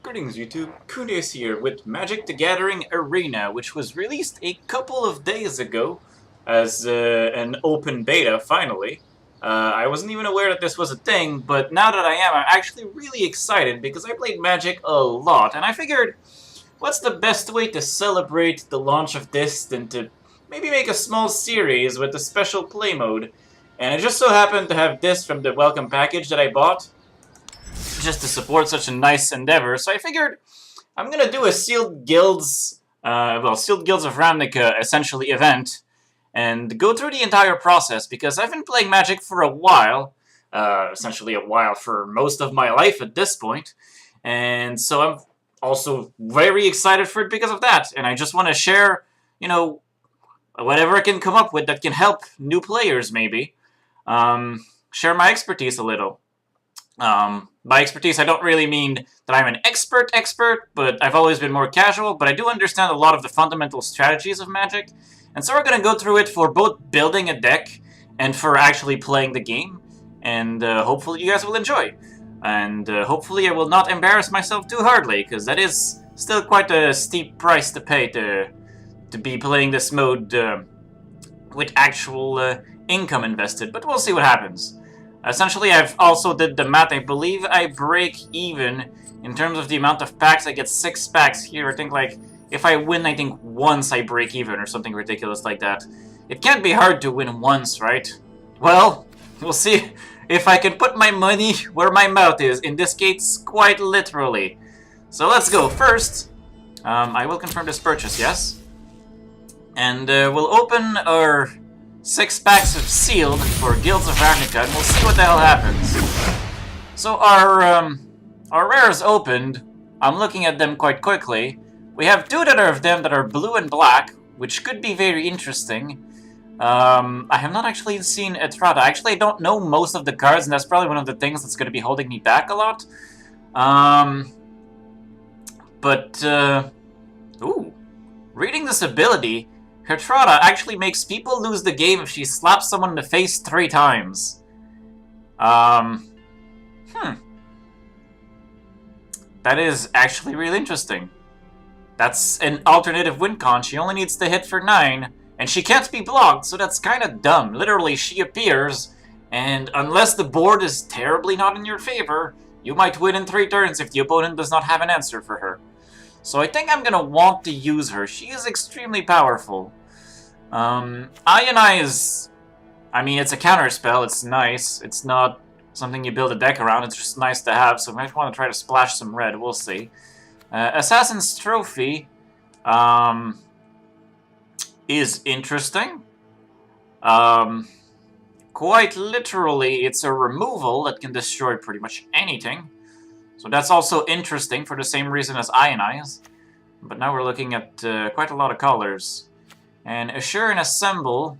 Greetings YouTube, Khundes here with Magic the Gathering Arena, which was released a couple of days ago as an open beta, finally. I wasn't even aware that this was a thing, but now that I am, I'm actually really excited because I played Magic a lot, and I figured, what's the best way to celebrate the launch of this than to maybe make a small series with a special play mode? And it just so happened to have this from the welcome package that I bought, just to support such a nice endeavor. So I figured I'm gonna do a Sealed Guilds, Sealed Guilds of Ravnica, essentially, event, and go through the entire process, because I've been playing Magic for a while, essentially a while for most of my life at this point, and so I'm also very excited for it because of that, and I just want to share, whatever I can come up with that can help new players, maybe. Share my expertise a little. By expertise, I don't really mean that I'm an expert, but I've always been more casual, but I do understand a lot of the fundamental strategies of Magic, and so we're going to go through it for both building a deck and for actually playing the game, and hopefully you guys will enjoy. And hopefully I will not embarrass myself too hardly, because that is still quite a steep price to pay to be playing this mode with actual income invested, but we'll see what happens. Essentially, I've also did the math. I believe I break even in terms of the amount of packs. I get 6 packs here. I think, like, if I win, I think once I break even or something ridiculous like that. It can't be hard to win once, right? Well, we'll see if I can put my money where my mouth is. In this case, quite literally. So let's go. First, I will confirm this purchase, yes? And we'll open our 6 packs of Sealed for Guilds of Ravnica, and we'll see what the hell happens. So our rares opened. I'm looking at them quite quickly. We have 2 that are of them that are blue and black, which could be very interesting. I have not actually seen Etrata. Actually, I don't know most of the cards, and that's probably one of the things that's going to be holding me back a lot. Ooh, reading this ability, Hertrada actually makes people lose the game if she slaps someone in the face 3 times. That is actually really interesting. That's an alternative win con. She only needs to hit for 9, and she can't be blocked, so that's kind of dumb. Literally, she appears, and unless the board is terribly not in your favor, you might win in 3 turns if the opponent does not have an answer for her. So I think I'm gonna want to use her. She is extremely powerful. Ionize, I mean, it's a counter spell, it's nice. It's not something you build a deck around, it's just nice to have, so I might want to try to splash some red, we'll see. Assassin's Trophy is interesting. Quite literally, it's a removal that can destroy pretty much anything. So that's also interesting for the same reason as Ionize. But now we're looking at quite a lot of colors. And Assure and Assemble,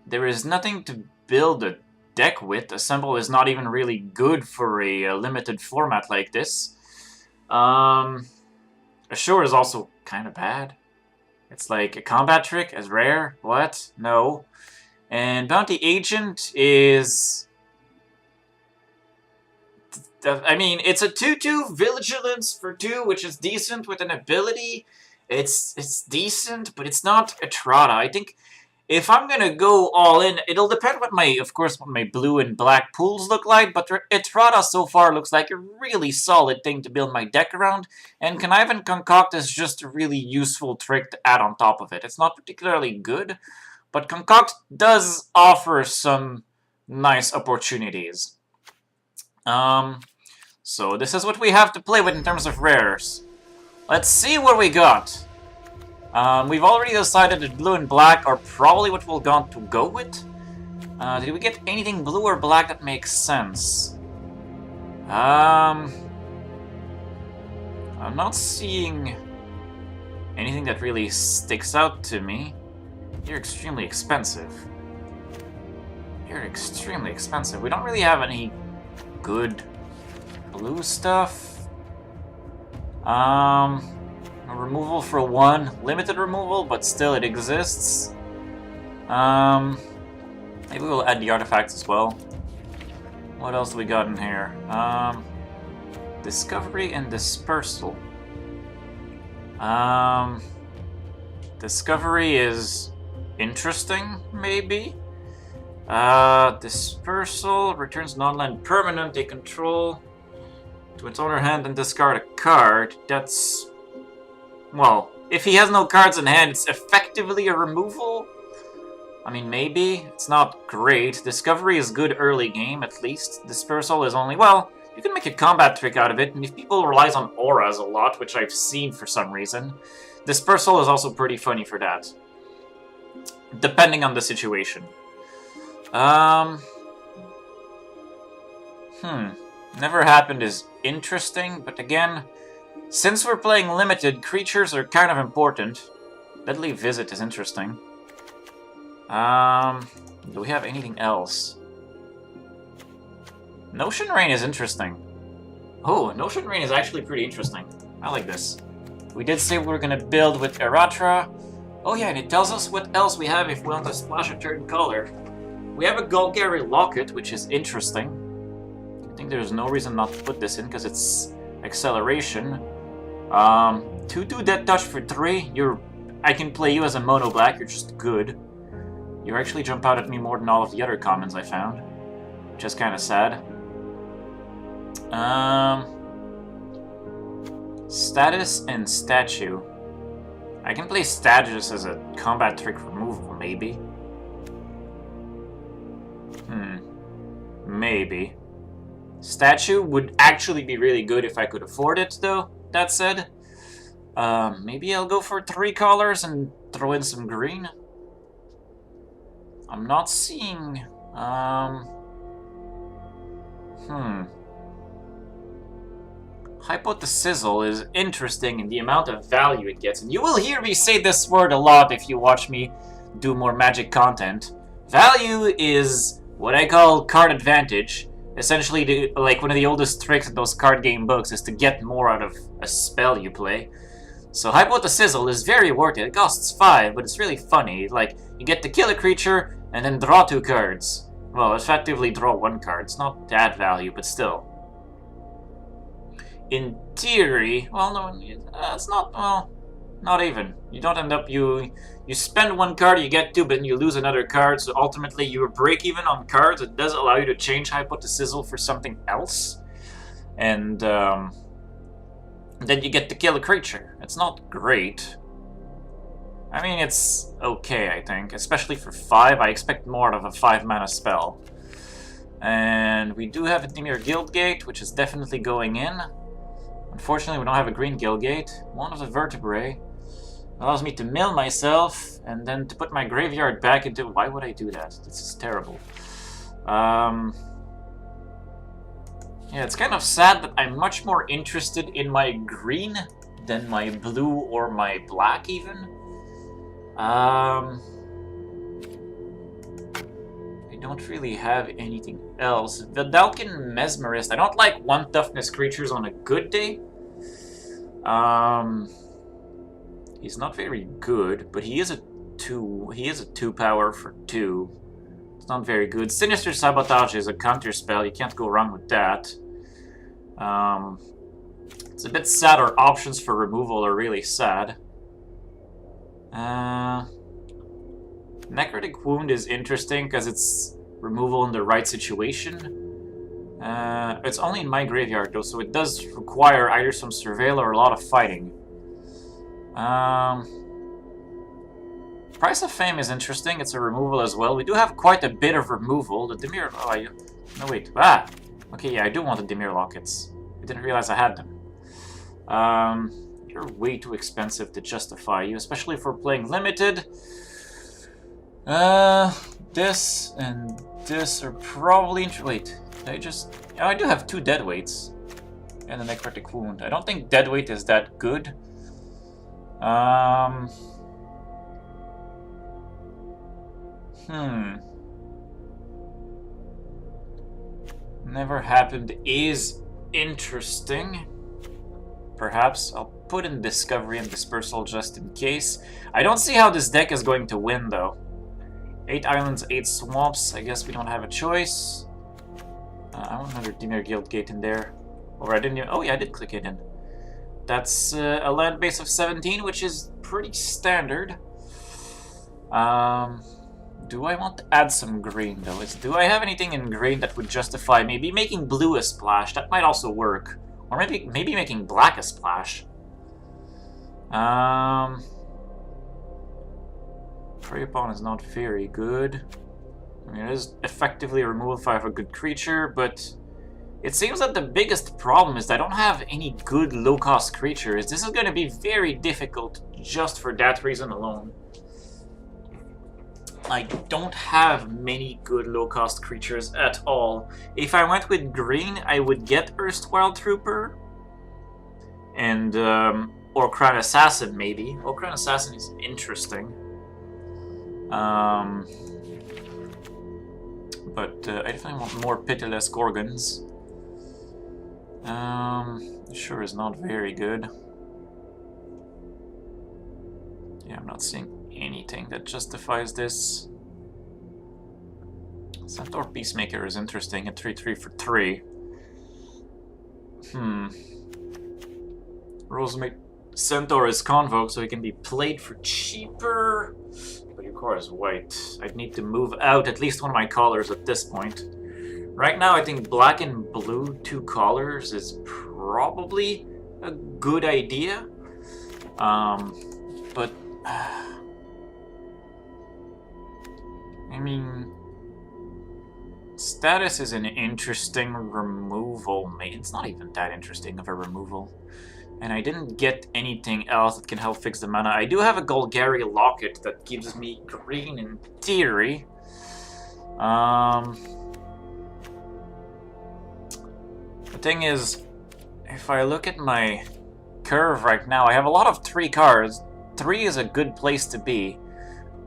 there is nothing to build a deck with. Assemble is not even really good for a limited format like this. Assure is also kind of bad. It's like a combat trick, as rare. What? No. And Bounty Agent is... I mean, it's a 2/2 Vigilance for 2, which is decent with an ability. It's decent, but it's not Etrata. I think if I'm gonna go all in, it'll depend what of course, what my blue and black pools look like, but Etrata so far looks like a really solid thing to build my deck around, and Connive and Concoct is just a really useful trick to add on top of it. It's not particularly good, but Concoct does offer some nice opportunities. So this is what we have to play with in terms of rares. Let's see what we got. We've already decided that blue and black are probably what we're going to go with. Did we get anything blue or black that makes sense? I'm not seeing anything that really sticks out to me. You're extremely expensive. You're extremely expensive. We don't really have any good blue stuff. A removal for 1. Limited removal, but still it exists. Maybe we'll add the artifacts as well. What else do we got in here? Discovery and Dispersal. Discovery is interesting, maybe? Dispersal returns non-land permanent they control to its owner hand and discard a card. That's... well, if he has no cards in hand, it's effectively a removal? I mean, maybe. It's not great. Discovery is good early game, at least. Dispersal is only... well, you can make a combat trick out of it, and if people relies on auras a lot, which I've seen for some reason, Dispersal is also pretty funny for that. Depending on the situation. Never Happened is interesting, but again, since we're playing limited, creatures are kind of important. Deadly Visit is interesting. Do we have anything else? Notion Rain is interesting. Oh, Notion Rain is actually pretty interesting. I like this. We did say we were gonna build with Erratra. Oh yeah, and it tells us what else we have if we want to splash a certain color. We have a Golgari Locket, which is interesting. I think there's no reason not to put this in, because it's acceleration. 2/2 Death Touch for 3. I can play you as a mono black, you're just good. You actually jump out at me more than all of the other commons I found. Which is kind of sad. Status and Statue. I can play Status as a combat trick removal, maybe. Maybe. Statue would actually be really good if I could afford it, though, that said. Maybe I'll go for 3 colors and throw in some green. I'm not seeing... Hypothesizzle is interesting in the amount of value it gets, and you will hear me say this word a lot if you watch me do more Magic content. Value is what I call card advantage. Essentially, like one of the oldest tricks in those card game books is to get more out of a spell you play. So Hypothesizzle is very worth it. It costs 5, but it's really funny. Like, you get to kill a creature and then draw 2 cards. Well, effectively draw 1 card. It's not that value, but still. In theory, well, no, it's not, well, not even. You don't end up, you spend 1 card, you get 2, but then you lose another card, so ultimately you break even on cards. It does allow you to change Hypothesizzle for something else. And, then you get to kill a creature. It's not great. I mean, it's okay, I think. Especially for 5, I expect more out of a 5-mana spell. And we do have a Dimir Guildgate, which is definitely going in. Unfortunately, we don't have a green Guildgate. One of the Vertebrae allows me to mill myself, and then to put my graveyard back into... Why would I do that? This is terrible. Yeah, it's kind of sad that I'm much more interested in my green than my blue or my black, even. I don't really have anything else. Vidalcan Mesmerist. I don't like 1 toughness creatures on a good day. He's not very good, but he is a 2. He is a 2 power for 2. It's not very good. Sinister Sabotage is a counter spell. You can't go wrong with that. It's a bit sad. Our options for removal are really sad. Necrotic Wound is interesting because it's removal in the right situation. It's only in my graveyard though, so it does require either some surveil or a lot of fighting. Price of Fame is interesting. It's a removal as well. We do have quite a bit of removal. The Dimir... Oh, no, wait. Ah! Okay, yeah, I do want the Dimir Lockets. I didn't realize I had them. You're way too expensive to justify you, especially if we're playing limited. This and this are probably... Wait, did I just... Oh, I do have 2 Deadweights. And a Necrotic Wound. I don't think Deadweight is that good. Never Happened is interesting. Perhaps. I'll put in Discovery and Dispersal just in case. I don't see how this deck is going to win, though. 8 islands, 8 swamps. I guess we don't have a choice. I want another Dimir Guildgate in there. Or I didn't even... Oh, yeah, I did click it in. That's a land base of 17, which is pretty standard. Do I want to add some green, though? Do I have anything in green that would justify maybe making blue a splash? That might also work. Or maybe making black a splash. Prey upon is not very good. I mean, it is effectively a removal if I have a good creature, but it seems that the biggest problem is that I don't have any good low-cost creatures. This is going to be very difficult just for that reason alone. I don't have many good low-cost creatures at all. If I went with green, I would get Erstwhile Trooper. And, or Crown Assassin, maybe. Oh, Crown Assassin is interesting. But I definitely want more Pitiless Gorgons. Sure is not very good. Yeah, I'm not seeing anything that justifies this. Centaur Peacemaker is interesting at 3/3 for 3. Rosemate Centaur is Convoke, so he can be played for cheaper. But your core is white. I'd need to move out at least one of my colors at this point. Right now, I think black and blue, 2 colors, is probably a good idea. But I mean, Status is an interesting removal. It's not even that interesting of a removal. And I didn't get anything else that can help fix the mana. I do have a Golgari Locket that gives me green in theory. The thing is, if I look at my curve right now, I have a lot of 3 cards. 3 is a good place to be.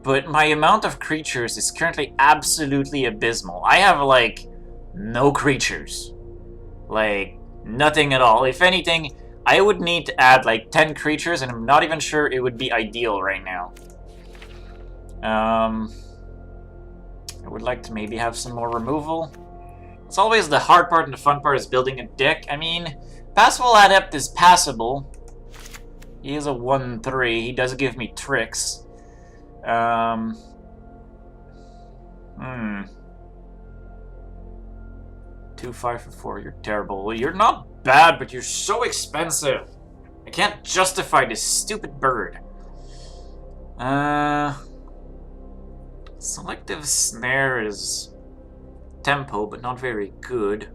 But my amount of creatures is currently absolutely abysmal. I have, like, no creatures. Like, nothing at all. If anything, I would need to add, like, 10 creatures, and I'm not even sure it would be ideal right now. I would like to maybe have some more removal. It's always the hard part and the fun part is building a deck. I mean, Passable Adept is passable. He is a 1/3. He does give me tricks. 2/5 for 4. You're terrible. You're not bad, but you're so expensive. I can't justify this stupid bird. Selective Snare is tempo, but not very good.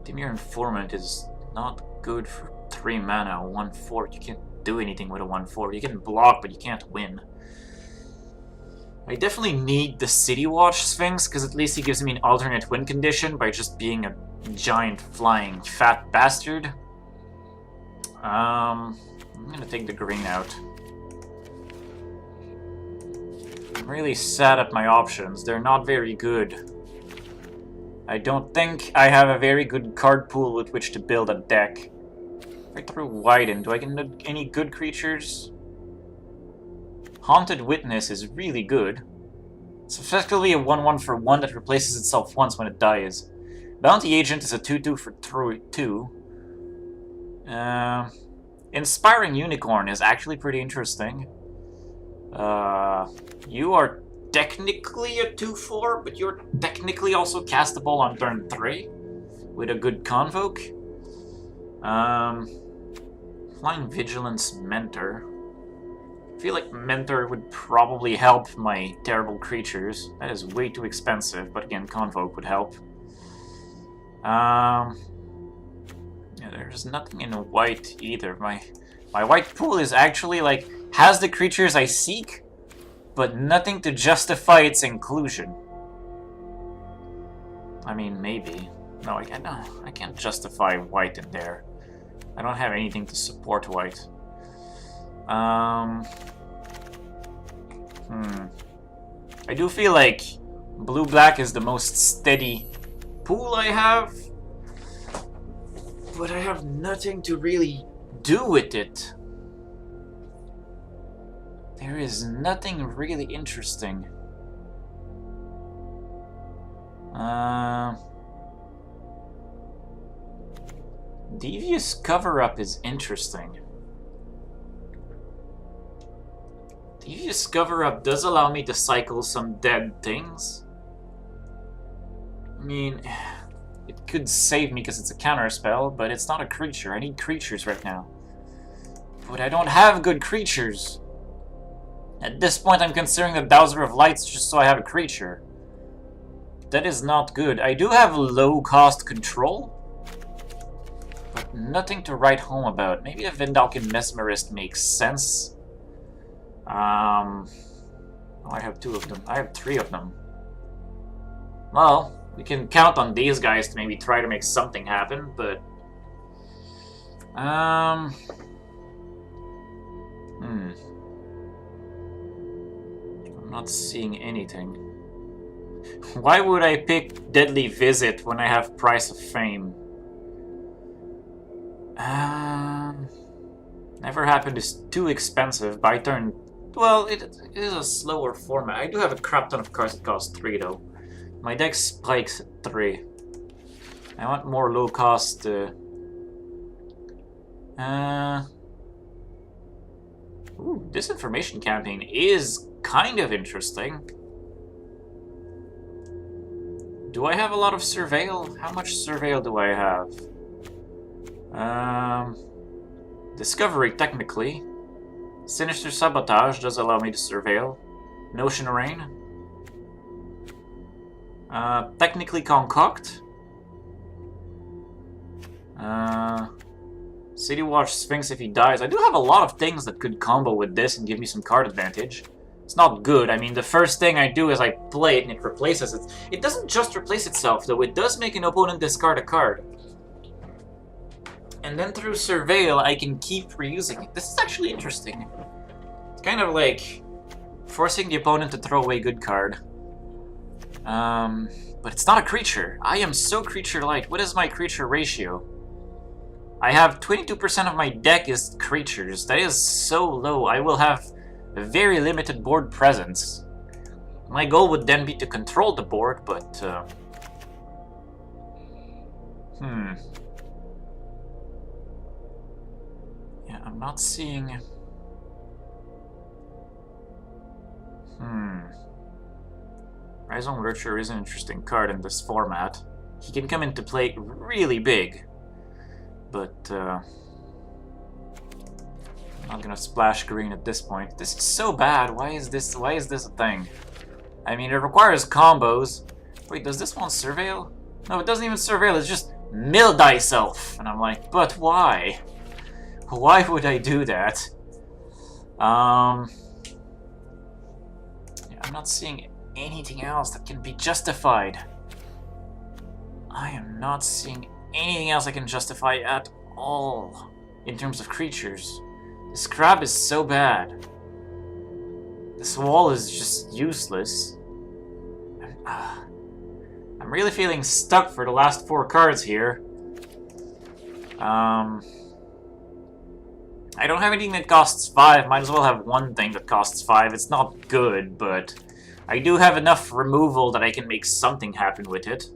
Dimir Informant is not good for 3 mana, 1/4. You can't do anything with a 1/4. You can block, but you can't win. I definitely need the City Watch Sphinx, because at least he gives me an alternate win condition by just being a giant flying fat bastard. I'm gonna take the green out. I'm really sad at my options. They're not very good. I don't think I have a very good card pool with which to build a deck. If I throw white in, do I get any good creatures? Haunted Witness is really good. It's effectively a 1/1 for 1 that replaces itself once when it dies. Bounty Agent is a 2/2 for 2. Inspiring Unicorn is actually pretty interesting. You are technically a 2/4, but you're technically also castable on turn 3 with a good Convoke. Flying Vigilance Mentor. I feel like Mentor would probably help my terrible creatures. That is way too expensive, but again, Convoke would help. Yeah, there's nothing in white either. My white pool is actually, like, has the creatures I seek, but nothing to justify its inclusion. I mean, maybe. No, I can't justify white in there. I don't have anything to support white. I do feel like blue-black is the most steady pool I have, but I have nothing to really do with it. There is nothing really interesting. Devious cover-up is interesting. Devious cover-up does allow me to cycle some dead things. I mean, it could save me because it's a counter spell, but it's not a creature. I need creatures right now. But I don't have good creatures. At this point, I'm considering the Dowser of Lights just so I have a creature. That is not good. I do have low-cost control, but nothing to write home about. Maybe a Vindalkin Mesmerist makes sense. Oh, I have 2 of them. I have 3 of them. Well, we can count on these guys to maybe try to make something happen, but... I'm not seeing anything. Why would I pick Deadly Visit when I have Price of Fame? Never Happened is too expensive. By turn... Well, it is a slower format. I do have a crap ton of cards that cost 3, though. My deck spikes at 3. I want more low cost... Ooh, Disinformation Campaign is kind of interesting. Do I have a lot of Surveil? How much Surveil do I have? Discovery, technically. Sinister Sabotage does allow me to Surveil. Notion Rain. Technically Concoct. City Watch Sphinx if he dies. I do have a lot of things that could combo with this and give me some card advantage. It's not good. I mean, the first thing I do is I play it and it replaces it. It doesn't just replace itself, though. It does make an opponent discard a card. And then through Surveil, I can keep reusing it. This is actually interesting. It's kind of like forcing the opponent to throw away a good card. But it's not a creature. I am so creature-like. What is my creature ratio? I have 22% of my deck is creatures. That is so low. I will have a very limited board presence. My goal would then be to control the board, but... Yeah, I'm not seeing... Rhizome Lurcher is an interesting card in this format. He can come into play really big. But, I'm not gonna splash green at this point. This is so bad. Why is this a thing? I mean, it requires combos. Wait, does this one Surveil? No, it doesn't even Surveil. It's just mill thyself. And I'm like, but why? Why would I do that? Yeah, I'm not seeing anything else that can be justified. I am not seeing anything else I can justify at all in terms of creatures. This crab is so bad. This wall is just useless. I'm really feeling stuck for the last 4 cards here. I don't have anything that costs 5. Might as well have one thing that costs 5. It's not good, but I do have enough removal that I can make something happen with it.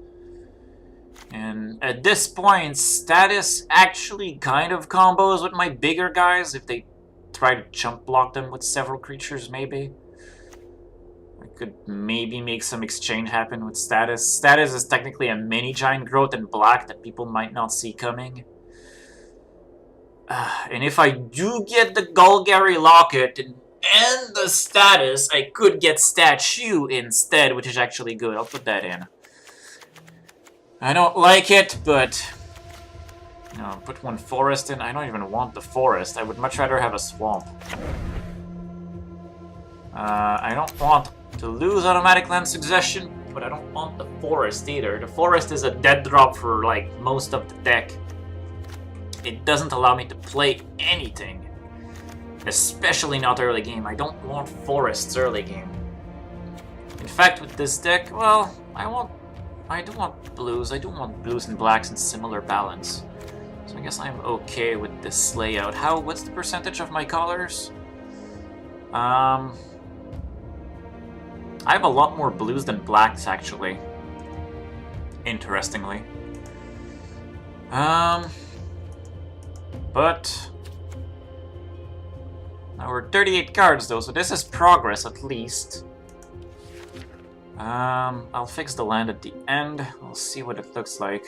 And at this point, status actually kind of combos with my bigger guys if they try to chump block them with several creatures, maybe. I could maybe make some exchange happen with status. Status is technically a mini giant growth in black that people might not see coming. And if I do get the Golgari Locket and the status, I could get Statue instead, which is actually good. I'll put that in. I don't like it, but... No, put one forest in. I don't even want the forest. I would much rather have a swamp. I don't want to lose automatic land succession, but I don't want the forest either. The forest is a dead drop for, like, most of the deck. It doesn't allow me to play anything. Especially not early game. I don't want forests early game. In fact, with this deck, well, I do want blues. I do want blues and blacks in similar balance. So I guess I'm okay with this layout. What's the percentage of my colors? I have a lot more blues than blacks, actually. Interestingly. But now we're 38 cards though, so this is progress at least. I'll fix the land at the end. We'll see what it looks like.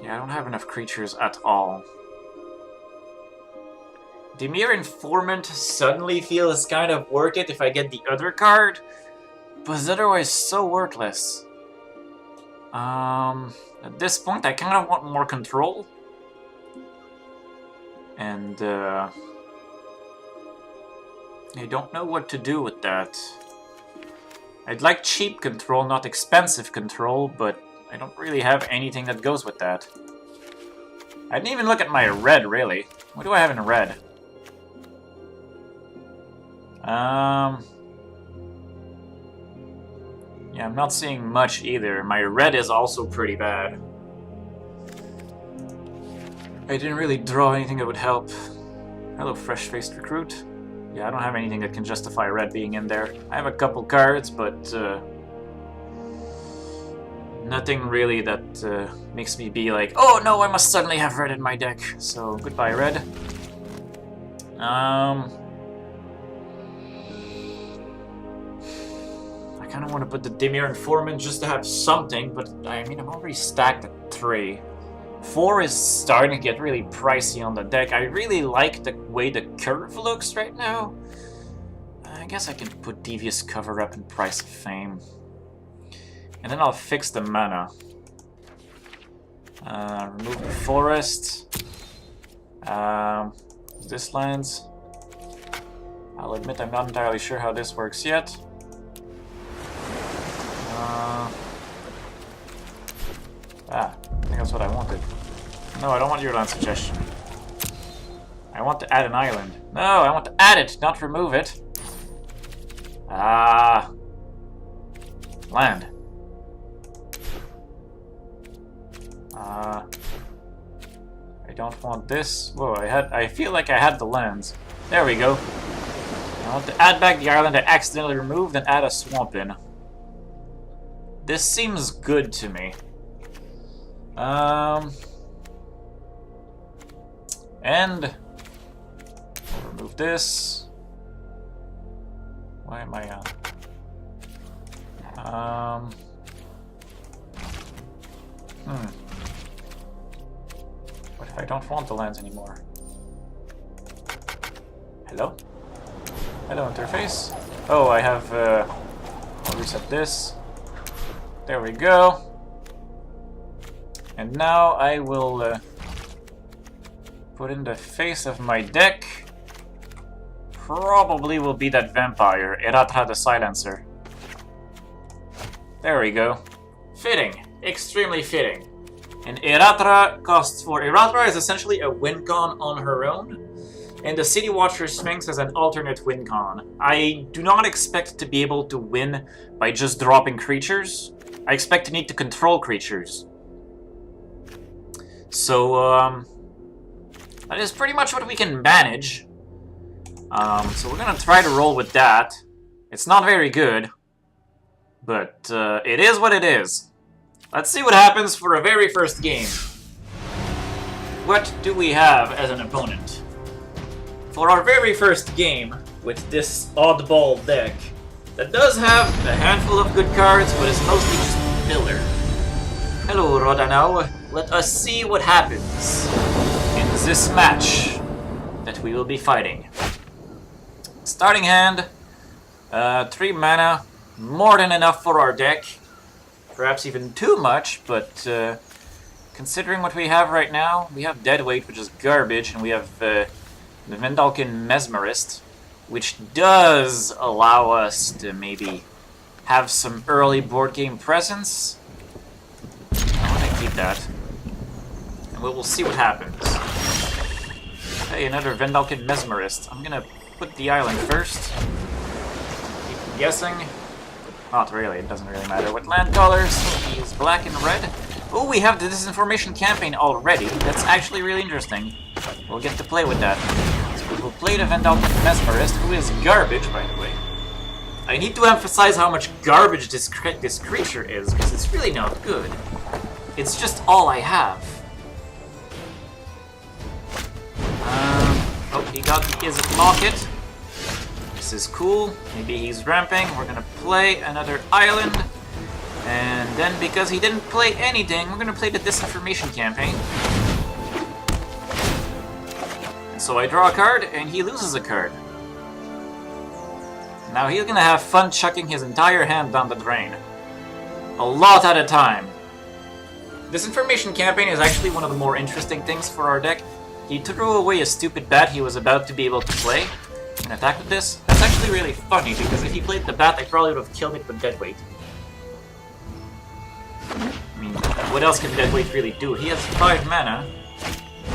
Yeah, I don't have enough creatures at all. The mere informant suddenly feels kind of worth it if I get the other card, but it's otherwise so worthless. At this point I kind of want more control. And I don't know what to do with that. I'd like cheap control, not expensive control, but I don't really have anything that goes with that. I didn't even look at my red, really. What do I have in red? Yeah, I'm not seeing much either. My red is also pretty bad. I didn't really draw anything that would help. Hello, fresh-faced recruit. Yeah, I don't have anything that can justify red being in there. I have a couple cards, but nothing really that makes me be like, oh no, I must suddenly have red in my deck. So, goodbye, red. I kind of want to put the Dimir Informant just to have something, but I mean, I'm already stacked at 3. 4 is starting to get really pricey on the deck. I really like the way the curve looks right now. I guess I can put Devious Cover up in Price of Fame. And then I'll fix the mana. Remove the forest. This lands. I'll admit I'm not entirely sure how this works yet. I think that's what I wanted. No, I don't want your land suggestion. I want to add an island. No, I want to add it, not remove it. Land. I don't want this. Whoa, I feel like I had the lands. There we go. I want to add back the island I accidentally removed and add a swamp in. This seems good to me. And I'll remove this. Why am I on? What if I don't want the lands anymore? Hello? Hello, interface. Oh, I have, I'll reset this. There we go. And now I will put in the face of my deck. Probably will be that vampire, Eratra the Silencer. There we go. Fitting. Extremely fitting. And Eratra costs 4. Eratra is essentially a win con on her own. And the City Watcher Sphinx is an alternate win con. I do not expect to be able to win by just dropping creatures. I expect to need to control creatures. So, that is pretty much what we can manage. So we're gonna try to roll with that. It's not very good, but it is what it is. Let's see what happens for a very first game. What do we have as an opponent? For our very first game, with this oddball deck, that does have a handful of good cards, but is mostly just filler. Hello, Rodanao. Let us see what happens in this match that we will be fighting. Starting hand, 3 mana, more than enough for our deck. Perhaps even too much, but considering what we have right now, we have Deadweight, which is garbage, and we have the Vendalkin Mesmerist, which does allow us to maybe have some early board game presence. I want to keep that. And we'll see what happens. Hey, another Vendalkin Mesmerist. I'm gonna put the island first. Keep guessing. Not really, it doesn't really matter what land colors. He is black and red. Oh, we have the Disinformation campaign already. That's actually really interesting. We'll get to play with that. So we will play the Vendalkin Mesmerist, who is garbage, by the way. I need to emphasize how much garbage this creature is, because it's really not good. It's just all I have. he got the Izzet Locket. This is cool. Maybe he's ramping. We're gonna play another island. And then, because he didn't play anything, we're gonna play the Disinformation Campaign. And so I draw a card, and he loses a card. Now he's gonna have fun chucking his entire hand down the drain. A lot at a time. Disinformation Campaign is actually one of the more interesting things for our deck. He threw away a stupid bat he was about to be able to play and attack with this. That's actually really funny, because if he played the bat, I probably would have killed it with Deadweight. I mean, what else can Deadweight really do? He has 5 mana.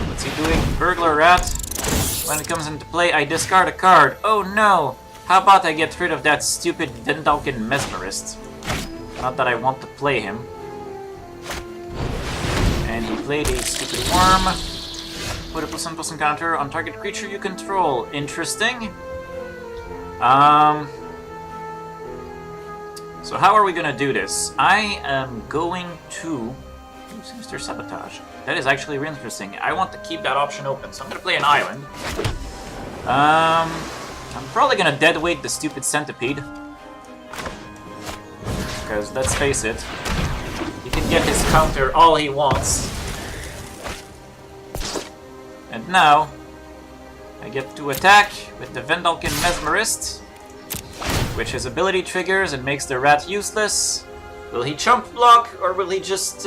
What's he doing? Burglar Rat. When it comes into play, I discard a card. Oh no! How about I get rid of that stupid Vendalken Mesmerist? Not that I want to play him. And he played a stupid worm. Put a +1/+1 encounter on target creature you control. Interesting. So how are we gonna do this? I am going to... Sinister Sabotage. That is actually really interesting. I want to keep that option open, so I'm gonna play an island. I'm probably gonna deadweight the stupid Centipede. Because, let's face it, he can get his counter all he wants. And now, I get to attack with the Vendalken Mesmerist, which his ability triggers and makes the rat useless. Will he chump block, or will he just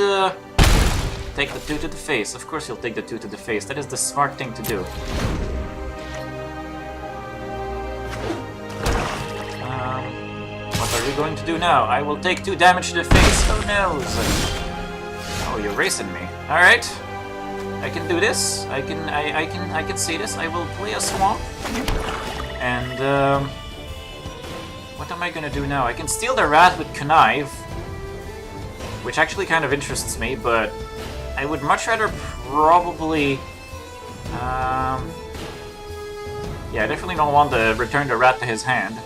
take the 2 to the face? Of course he'll take the 2 to the face. That is the smart thing to do. What are we going to do now? I will take 2 damage to the face. Oh no! Oh, you're racing me. Alright. I can do this. I can see this. I will play a swamp. And what am I gonna do now? I can steal the rat with Connive, which actually kind of interests me, but I would much rather probably yeah, I definitely don't want to return the rat to his hand.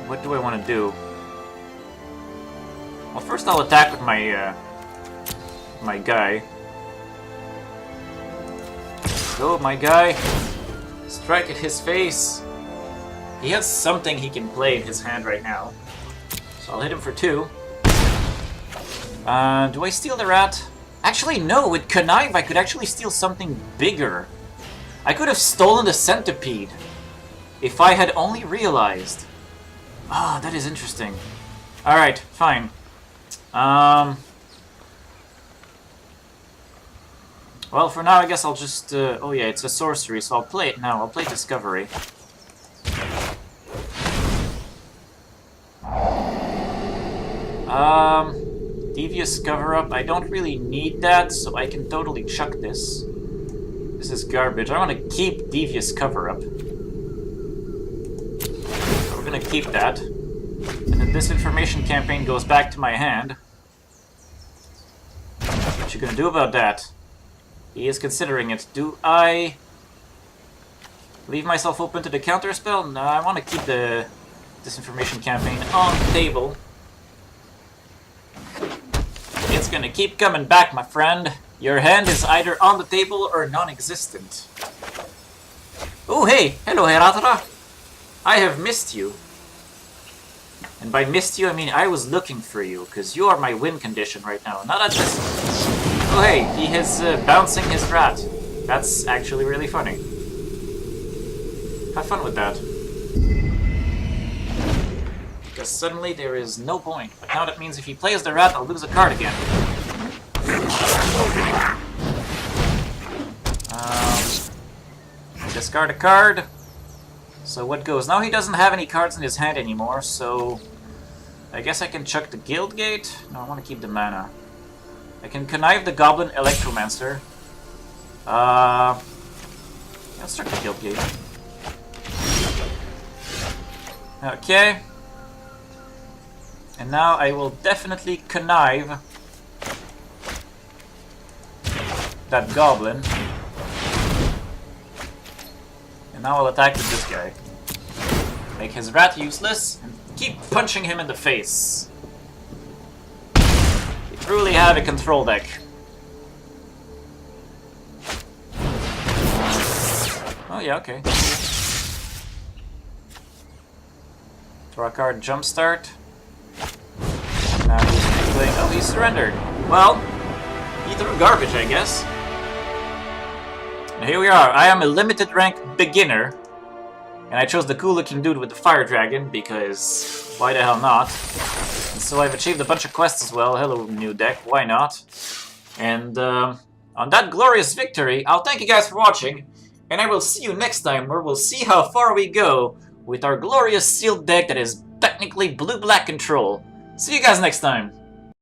What do I want to do? Well, first I'll attack with my my guy. Go, my guy. Strike at his face. He has something he can play in his hand right now. So I'll hit him for 2. Do I steal the rat? Actually, no. With Connive, I could actually steal something bigger. I could have stolen the Centipede. If I had only realized. Ah, that is interesting. Alright, fine. Well, for now, I guess I'll just... oh yeah, it's a sorcery, so I'll play it now. I'll play Discovery. Devious Cover-Up. I don't really need that, so I can totally chuck this. This is garbage. I want to keep Devious Cover-Up. So we're gonna keep that. And then this Information Campaign goes back to my hand. What you gonna do about that? He is considering it. Do I leave myself open to the counter spell? No, I want to keep this Information Campaign on the table. It's gonna keep coming back, my friend. Your hand is either on the table or non-existent. Oh, hey! Hello, Heratra! I have missed you. And by missed you, I mean I was looking for you, because you are my win condition right now. Not at this... Oh, hey! He is bouncing his rat. That's actually really funny. Have fun with that. Because suddenly there is no point. But now that means if he plays the rat, I'll lose a card again. Discard a card. So what goes? Now he doesn't have any cards in his hand anymore, so... I guess I can chuck the Guild Gate. No, I want to keep the mana. I can connive the Goblin Electromancer. Let's start the Guild Gate. Okay. And now I will definitely connive that Goblin. And now I'll attack with this guy. Make his rat useless, and keep punching him in the face. You truly have a control deck. Oh yeah, okay. Draw a card, jumpstart. Now he's playing. Oh, he surrendered. Well, he threw garbage, I guess. And here we are. I am a limited rank beginner. And I chose the cool looking dude with the fire dragon because why the hell not? And so I've achieved a bunch of quests as well. Hello, new deck. Why not? And on that glorious victory, I'll thank you guys for watching. And I will see you next time where we'll see how far we go with our glorious sealed deck that is technically blue-black control. See you guys next time.